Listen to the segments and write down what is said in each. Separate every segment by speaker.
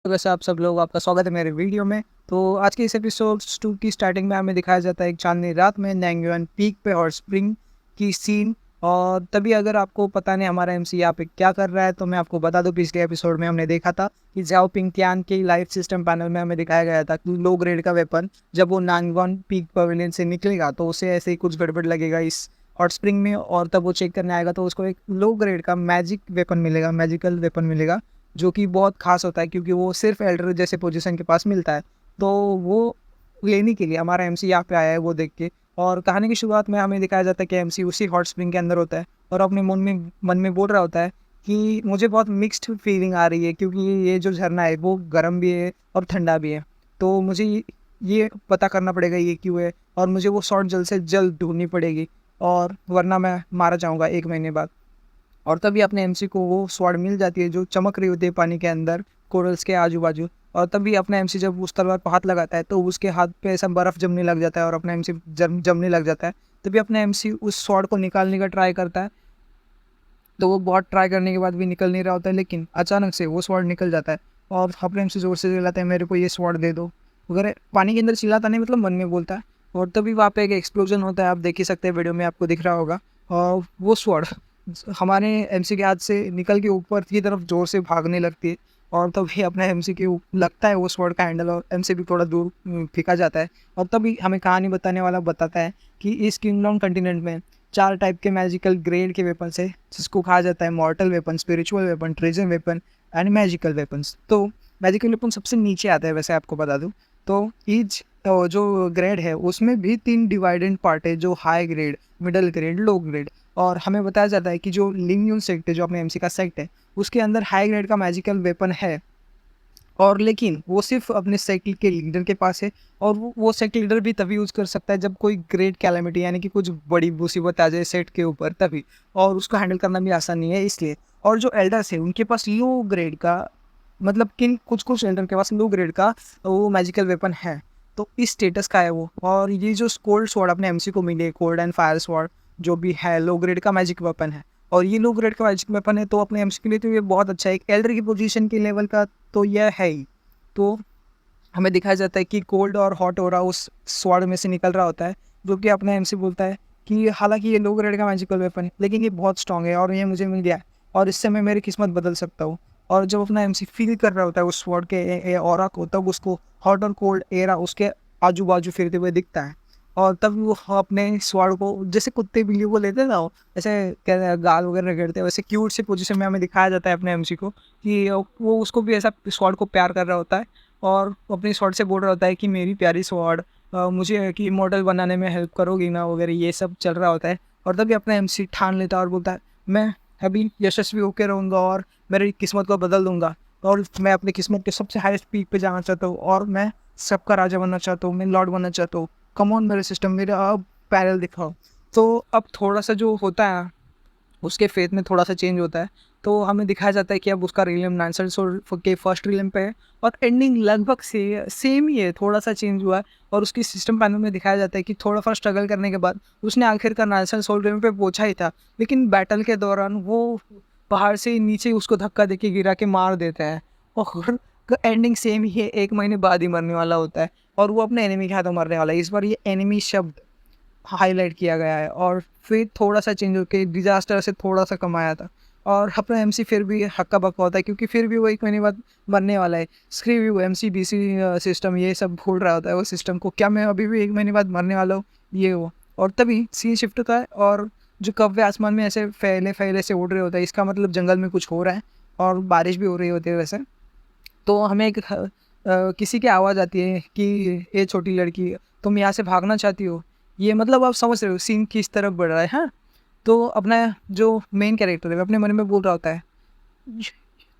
Speaker 1: तो वैसे आप सब लोग आपका स्वागत है मेरे वीडियो में। तो आज के इस एपिसोड 2 की स्टार्टिंग में हमें दिखाया जाता है एक चांदनी रात में नैंगयुआन पीक पे हॉट स्प्रिंग की सीन। और तभी अगर आपको पता नहीं हमारा एमसी यहाँ पे क्या कर रहा है तो मैं आपको बता दूं, पिछले एपिसोड में हमने देखा था कि जाओ पिंगटियान के लाइफ सिस्टम पैनल में हमें दिखाया गया था कि लो ग्रेड का वेपन जब वो नैंगयुआन पीक पवेलियन से निकलेगा तो उसे ऐसे ही कुछ गड़बड़ लगेगा इस हॉट स्प्रिंग में, और तब वो चेक करने आएगा तो उसको एक लो ग्रेड का मैजिक वेपन मिलेगा, मैजिकल वेपन मिलेगा, जो कि बहुत खास होता है क्योंकि वो सिर्फ एल्डर जैसे पोजीशन के पास मिलता है। तो वो लेने के लिए हमारा एमसी यहाँ पे आया है वो देख के। और कहानी की शुरुआत में हमें दिखाया जाता है कि एमसी उसी हॉट स्प्रिंग के अंदर होता है और अपने मन में बोल रहा होता है कि मुझे बहुत मिक्स्ड फीलिंग आ रही है क्योंकि ये जो झरना है वो गर्म भी है और ठंडा भी है। तो मुझे ये पता करना पड़ेगा ये क्यों है, और मुझे वो शॉट जल्द से जल्द ढूंढनी पड़ेगी, और वरना मैं मारा जाऊँगा 1 महीने बाद। और तभी अपने एमसी को वो स्वॉर्ड मिल जाती है जो चमक रही होती है पानी के अंदर, कोरल्स के आजू बाजू। और तभी अपना एमसी जब उस तलवार पर हाथ लगाता है तो उसके हाथ पे ऐसा बर्फ़ जमने लग जाता है और अपना एमसी जमने लग जाता है। तभी अपना एमसी उस स्वॉर्ड को निकालने का ट्राई करता है, तो वो बहुत ट्राई करने के बाद भी निकल नहीं रहा होता है, लेकिन अचानक से वो स्वॉर्ड निकल जाता है और अपने एमसी ज़ोर से चिल्लाता है मेरे को ये स्वॉर्ड दे दो वगैरह। पानी के अंदर चिल्लाता नहीं, मतलब मन में बोलता है। और तभी वहाँ पे एक एक्सप्लोजन होता है, आप देख ही सकते हैं वीडियो में, आपको दिख रहा होगा। और वो स्वॉर्ड हमारे एमसी के हाथ से निकल के ऊपर की तरफ जोर से भागने लगती है, और तभी अपने एमसी के लगता है वो स्वॉर्ड का हैंडल, और एमसी भी थोड़ा दूर फेंका जाता है। और तभी हमें कहानी बताने वाला बताता है कि इस किंगडम कंटिनेंट में 4 टाइप के मैजिकल ग्रेड के वेपन्स है, जिसको कहा जाता है मॉर्टल weapon, spiritual weapon, treasure weapon and magical weapons. तो मैजिकल वेपन सबसे नीचे आता है, वैसे आपको बता दूँ तो ईच जो ग्रेड है उसमें भी 3 डिवाइडेड पार्ट है, जो high grade, middle grade, low grade. और हमें बताया जाता है कि जो लिंगयून सेक्ट है, जो अपने एमसी का सेक्ट है, उसके अंदर हाई ग्रेड का मैजिकल वेपन है, और लेकिन वो सिर्फ अपने सेक्ट के लीडर के पास है। और वो सेक्ट लीडर भी तभी यूज़ कर सकता है जब कोई ग्रेट कैलेमिटी यानी कि कुछ बड़ी मुसीबत आ जाए सेट के ऊपर, तभी। और उसको हैंडल करना भी आसान नहीं है इसलिए। और जो एल्डर्स है उनके पास लो ग्रेड का, मतलब किन कुछ कुछ एल्डर के पास लो ग्रेड का वो मैजिकल वेपन है। तो इस स्टेटस का है वो। और ये जो कोल्ड स्वॉर्ड अपने एमसी को मिले, कोल्ड एंड फायर स्वॉर्ड, जो भी है लो ग्रेड का मैजिक वेपन है, और ये लो ग्रेड का मैजिक वेपन है, तो अपने एमसी के लिए तो ये बहुत अच्छा है, एक एल्डर की पोजीशन के लेवल का तो यह है ही। तो हमें दिखाया जाता है कि कोल्ड और हॉट हो रहा उस स्वॉर्ड में से निकल रहा होता है, जो कि अपना एमसी बोलता है कि हालांकि ये लो ग्रेड का मैजिकल वेपन है लेकिन ये बहुत स्ट्रॉन्ग है और ये मुझे मिल गया है, और इससे मैं मेरी किस्मत बदल सकता हूँ। और जब अपना एमसी फील कर रहा होता है उस स्वॉर्ड के ऑरा को, तब उसको हॉट और कोल्ड एरा उसके आजू बाजू फिरते हुए दिखता है। और तब वो अपने स्वॉर्ड को जैसे कुत्ते बिल्ली को लेते ना, ऐसे क्या गाल वगैरह रगड़ते हैं, वैसे क्यूट से पोजीशन में हमें दिखाया जाता है अपने एमसी को कि वो उसको भी ऐसा स्वॉर्ड को प्यार कर रहा होता है, और अपनी स्वॉर्ड से बोल रहा होता है कि मेरी प्यारी स्वॉर्ड, मुझे कि इमॉर्टल बनाने में हेल्प करोगी ना वगैरह, ये सब चल रहा होता है। और तभी अपना एमसी ठान लेता है और बोलता है मैं अभी यशस्वी होकर रहूँगा और मेरी किस्मत को बदल दूंगा, और मैं अपनी किस्मत के सबसे हाईएस्ट पीक पे जाना चाहता हूँ, और मैं सबका राजा बनना चाहता हूँ, मैं लॉर्ड बनना चाहता हूँ। कम ऑन मेरे सिस्टम, मेरा अब पैरल दिखाओ। तो अब थोड़ा सा जो होता है उसके फेथ में थोड़ा सा चेंज होता है। तो हमें दिखाया जाता है कि अब उसका रिलियम नाइनसर के फर्स्ट रिलियम पे है, और एंडिंग लगभग से सेम ही है, थोड़ा सा चेंज हुआ है। और उसकी सिस्टम पैनल में दिखाया जाता है कि थोड़ा सा स्ट्रगल करने के बाद उसने आखिरकार नाइनसर सोल रिलियम पे पहुंचा ही था, लेकिन बैटल के दौरान वो पहाड़ से नीचे उसको धक्का देके गिरा के मार देता है, और एंडिंग सेम ही है, 1 महीने बाद ही मरने वाला होता है, और वो अपने एनिमी के हाथों मरने वाला है। इस बार ये एनिमी शब्द हाईलाइट किया गया है, और फिर थोड़ा सा चेंज होकर डिजास्टर से थोड़ा सा कम आया था। और अपना एमसी फिर भी हक्का बक्का होता है क्योंकि फिर भी वो 1 महीने बाद मरने वाला है। स्क्रीव एमसी बीसी सिस्टम ये सब भूल रहा होता है वो सिस्टम को, क्या मैं अभी भी 1 महीने बाद मरने वाला हूँ, ये वो। और तभी सीन शिफ्ट होता है, और जो कव्वे आसमान में ऐसे फैले फैले से उड़ रहे होता है, इसका मतलब जंगल में कुछ हो रहा है, और बारिश भी हो रही होती है वैसे। तो हमें एक किसी की आवाज़ आती है कि ये छोटी लड़की, तुम यहाँ से भागना चाहती हो। ये मतलब आप समझ रहे हो सीन किस तरफ बढ़ रहा है। हाँ, तो अपना जो मेन कैरेक्टर है वो अपने मन में बोल रहा होता है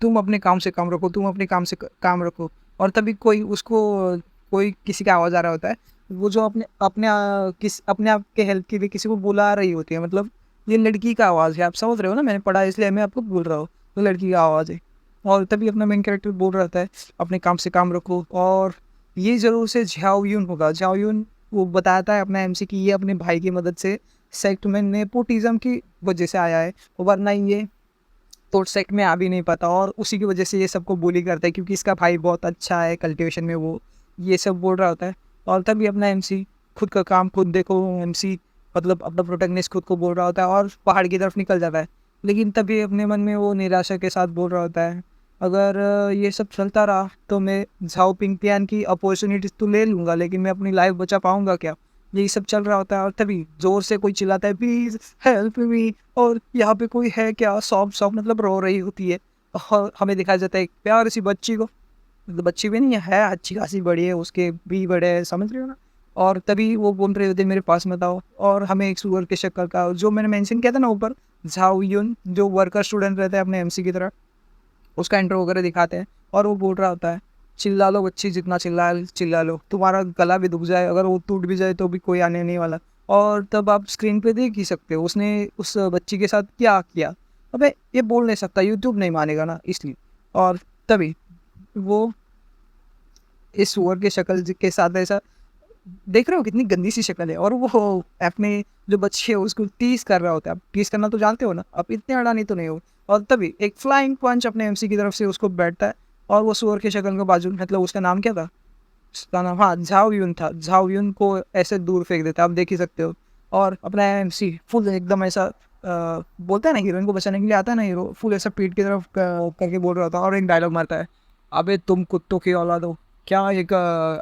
Speaker 1: तुम अपने काम से काम रखो, तुम अपने काम से काम रखो। और तभी कोई किसी का आवाज़ आ रहा होता है, वो जो अपने आप के हेल्प के लिए किसी को बुला रही होती है, मतलब ये लड़की का आवाज़ है, आप समझ रहे हो ना, मैंने पढ़ा इसलिए मैं आपको बोल रहा हूँ, तो लड़की का आवाज़ है। और तभी अपना मेन कैरेक्टर बोल रहा है अपने काम से काम रखो, और ये ज़रूर से झाओ यून होगा। झाओ यून वो बताता है अपना एमसी की ये अपने भाई की मदद से सेक्ट में नेपोटिज्म की वजह से आया है, वरना ये तो सेट में आ भी नहीं पाता और उसी की वजह से ये सबको बुली करता है क्योंकि इसका भाई बहुत अच्छा है कल्टीवेशन में, वो ये सब बोल रहा होता है। और तभी अपना एमसी खुद का काम खुद देखो, एमसी मतलब अपना प्रोटैगनिस्ट खुद को बोल रहा होता है और पहाड़ की तरफ निकल जाता है। लेकिन तभी अपने मन में वो निराशा के साथ बोल रहा होता है, अगर ये सब चलता रहा तो मैं झाओ पिंगपियान की अपॉर्चुनिटीज तो ले लूँगा, लेकिन मैं अपनी लाइफ बचा पाऊँगा क्या? यही सब चल रहा होता है और तभी ज़ोर से कोई चिल्लाता है, प्लीज़ हेल्प मी। और यहाँ पे कोई है क्या? सॉफ्ट सॉफ्ट मतलब रो रही होती है और हमें दिखाया जाता है एक प्यारी सी बच्ची को, मतलब बच्ची भी नहीं है, अच्छी खासी बड़ी है, उसके भी बड़े हैं, समझ रहे हो ना? और तभी वो बोल रहे होते मेरे पास मत आओ, और हमें एक सुअर के शक्ल का जो मैंने मेंशन किया था ना ऊपर, झाओ यून जो वर्कर स्टूडेंट रहता है अपने एमसी की तरह, उसका इंट्रो वगैरह दिखाते हैं और वो बोल रहा होता है, चिल्ला लो बच्ची, जितना चिल्ला लो, तुम्हारा गला भी दुख जाए, अगर वो टूट भी जाए तो भी कोई आने नहीं वाला। और तब आप स्क्रीन पे देख ही सकते हो उसने उस बच्ची के साथ क्या किया। अबे ये बोल नहीं सकता, यूट्यूब नहीं मानेगा ना, इसलिए। और तभी वो इस सुअर के शक्ल के साथ ऐसा, देख रहे हो कितनी गंदी सी शक्ल है, और वो अपने जो बच्चे है उसको टीज कर रहा होता है। अब टीज करना तो जानते हो ना, अब इतने अड़ानी तो नहीं हो। और तभी एक फ्लाइंग पंच अपने एमसी की तरफ से उसको बैठता है और वो सुअर के शक्ल के बाजू, मतलब उसका नाम क्या था, उसका नाम हाँ झाओ यून था, झाओ यून को ऐसे दूर फेंक देता है, आप देख ही सकते हो। और अपना एमसी फुल एकदम ऐसा बोलता है ना, हीरोइन को बचाने के लिए आता है ना हीरो, फुल ऐसा पीठ की तरफ करके बोल रहा था और एक डायलॉग मारता है, अबे तुम कुत्तों की औलाद हो क्या, एक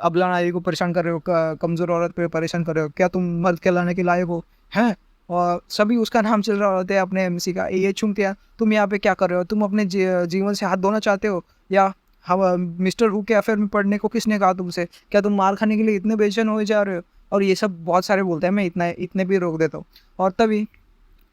Speaker 1: अबला नारी को परेशान कर रहे हो, कमज़ोर औरत पे परेशान कर रहे हो क्या, तुम मर्द कहलाने के लायक हो हैं? और सभी उसका नाम चल रहा होता है अपने एमसी का, ये चुनतिया तुम यहाँ पे क्या कर रहे हो, तुम अपने जीवन से हाथ धोना चाहते हो या हम मिस्टर हु के अफेयर में पढ़ने को किसने कहा तुमसे, क्या तुम मार खाने के लिए इतने बेचैन हो जा रहे हो? और ये सब बहुत सारे बोलते हैं, मैं इतने भी रोक देता हूँ। और तभी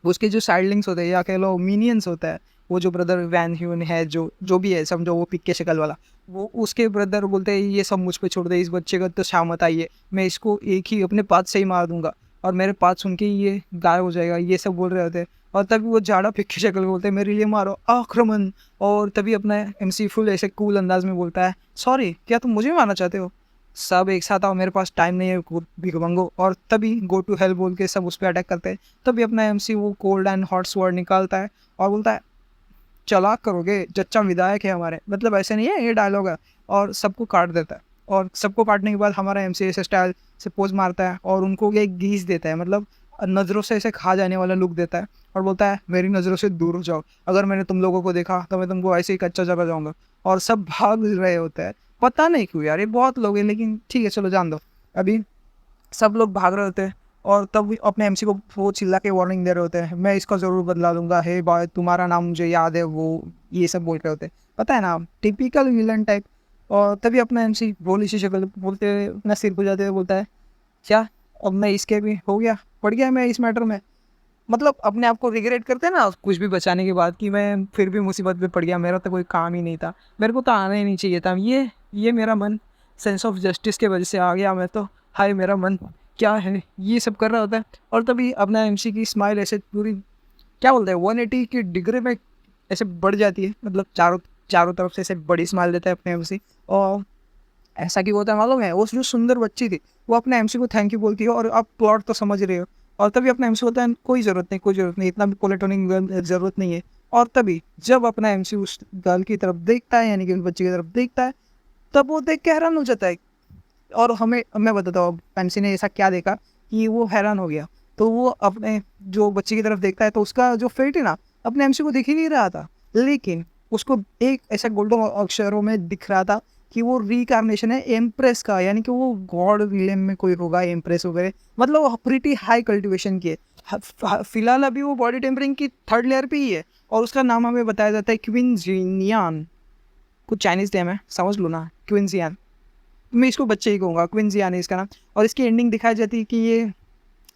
Speaker 1: उसके जो साइडलिंग्स होते हैं या कह लो मिनियंस होता है, वो जो ब्रदर वैन ह्यून है, जो भी है समझो, वो पिक के शक्ल वाला, वो उसके ब्रदर बोलते हैं ये सब मुझ पे छोड़ दे, इस बच्चे का तो शामत आई है, मैं इसको एक ही अपने पास से ही मार दूंगा और मेरे पास सुन के ही ये गायब हो जाएगा, ये सब बोल रहे होते हैं। और तभी वो झाड़ा पिक की शक्ल बोलते हैं, मेरे लिए मारो आक्रमण। और तभी अपना एमसी फुल ऐसे कूल अंदाज में बोलता है, सॉरी क्या तुम मुझे मारना चाहते हो, सब एक साथ आओ, मेरे पास टाइम नहीं है भिगवंगो। और तभी गो टू हेल बोल के सब उस पर अटैक करते हैं। तभी अपना एमसी वो कोल्ड एंड हॉट स्वॉर्ड निकालता है और बोलता है, चालाक करोगे, चच्चा विधायक है हमारे, मतलब ऐसे नहीं है, ये डायलॉग है। और सबको काट देता है और सबको काटने के बाद हमारा एमसी ऐसे स्टाइल से पोज मारता है और उनको ये गीज देता है, मतलब नज़रों से ऐसे खा जाने वाला लुक देता है और बोलता है, मेरी नज़रों से दूर हो जाओ, अगर मैंने तुम लोगों को देखा तो मैं तुमको ऐसे ही कच्चा जगह जाऊँगा। और सब भाग रहे होते हैं, पता नहीं क्यों यार, ये बहुत लोग हैं, लेकिन ठीक है चलो जान दो। अभी सब लोग भाग रहे होते हैं और तब अपने एमसी को वो चिल्ला के वार्निंग दे रहे होते हैं, मैं इसका ज़रूर बदला लूँगा, हे बॉय तुम्हारा नाम मुझे याद है, वो ये सब बोल रहे होते हैं, पता है ना, टिपिकल विलन टाइप। और तभी अपना एमसी भोली सी शक्ल बोलते हुए अपना सिर खुजाते हुए बोलता है, क्या अब मैं इसके भी हो गया, पड़ गया मैं इस मैटर में, मतलब अपने आप को रिग्रेट करते हैं ना कुछ भी बचाने के बाद कि मैं फिर भी मुसीबत में पड़ गया, मेरा तो कोई काम ही नहीं था, मेरे को तो आना ही नहीं चाहिए था, ये मेरा मन सेंस ऑफ जस्टिस के वजह से आ गया, मैं तो हाय मेरा मन क्या है, ये सब कर रहा होता है। और तभी अपना एमसी की स्माइल ऐसे पूरी क्या बोलते हैं 180 की डिग्री में ऐसे बढ़ जाती है, मतलब चारों चारों तरफ से ऐसे बड़ी स्माइल देता है अपने एमसी। और ऐसा क्यों होता है मालूम है, वो जो सुंदर बच्ची थी वो अपने एमसी को थैंक यू बोलती है, और आप प्लॉट तो समझ रहे हो। और तभी अपना एमसी होता है, कोई ज़रूरत नहीं, इतना भी प्लेटोनिक ज़रूरत नहीं है। और तभी जब अपना एमसी उस गर्ल की तरफ देखता है, यानी कि उस बच्ची की तरफ देखता है, तब वो देख के हैरान हो जाता है। और मैं बताता हूँ एमसी ने ऐसा क्या देखा कि वो हैरान हो गया। तो वो अपने जो बच्ची की तरफ देखता है तो उसका जो फेट है ना, अपने एमसी को दिख ही नहीं रहा था, लेकिन उसको एक ऐसा गोल्डन अक्षरों में दिख रहा था कि वो रिकार्नेशन है एम्प्रेस का, यानी कि वो गॉड विलियम में कोई होगा एम्प्रेस वगैरह, मतलब वो प्रीटी हाई कल्टिवेशन की है। फिलहाल अभी वो बॉडी टेम्परिंग की 3rd लेयर पे ही है और उसका नाम हमें बताया जाता है क्विंजियान, कुछ चाइनीज़ नेम है, समझ लो ना, क्विंजियान, मैं इसको बच्चे ही कहूँगा, क्विंजियान है इसका नाम। और इसकी एंडिंग दिखाई जाती है कि ये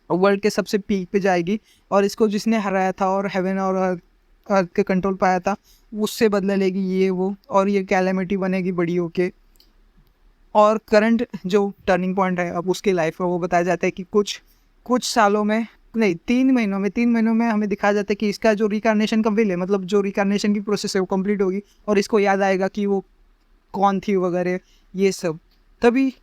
Speaker 1: वर्ल्ड के सबसे पीक पे जाएगी और इसको जिसने हराया था और हेवन और अर्थ के कंट्रोल पाया था उससे बदला लेगी ये वो, और ये कैलेमिटी बनेगी बड़ी होके। और करंट जो टर्निंग पॉइंट है अब उसकी लाइफ का वो बताया जाता है कि कुछ सालों में नहीं 3 महीनों में हमें दिखाया जाता है कि इसका जो रिकार्नेशन का विल है, मतलब जो रिकार्नेशन की प्रोसेस है वो कंप्लीट होगी और इसको याद आएगा कि वो कौन थी वगैरह ये सब। तभी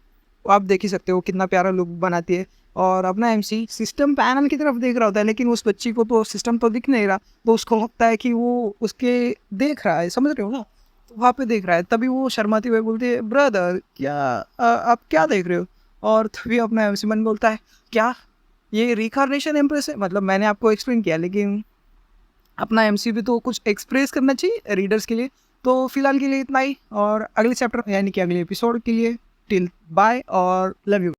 Speaker 1: आप देख ही सकते हो कितना प्यारा लुक बनाती है। और अपना एमसी सिस्टम पैनल की तरफ देख रहा होता है, लेकिन उस बच्ची को तो सिस्टम तो दिख नहीं रहा, तो उसको लगता है कि वो उसके देख रहा है, समझ रहे हो ना, तो वहाँ पे देख रहा है। तभी वो शर्माती हुए बोलती है, ब्रदर क्या आप क्या देख रहे हो? और तभी अपना एमसी मन बोलता है, क्या ये रिकार्नेशन एम्प्रेस है? मतलब मैंने आपको एक्सप्लेन किया, लेकिन अपना एमसी भी तो कुछ एक्सप्रेस करना चाहिए रीडर्स के लिए। तो फिलहाल के लिए इतना ही, और अगले चैप्टर यानी कि अगले एपिसोड के लिए टिल बाय और लव यू।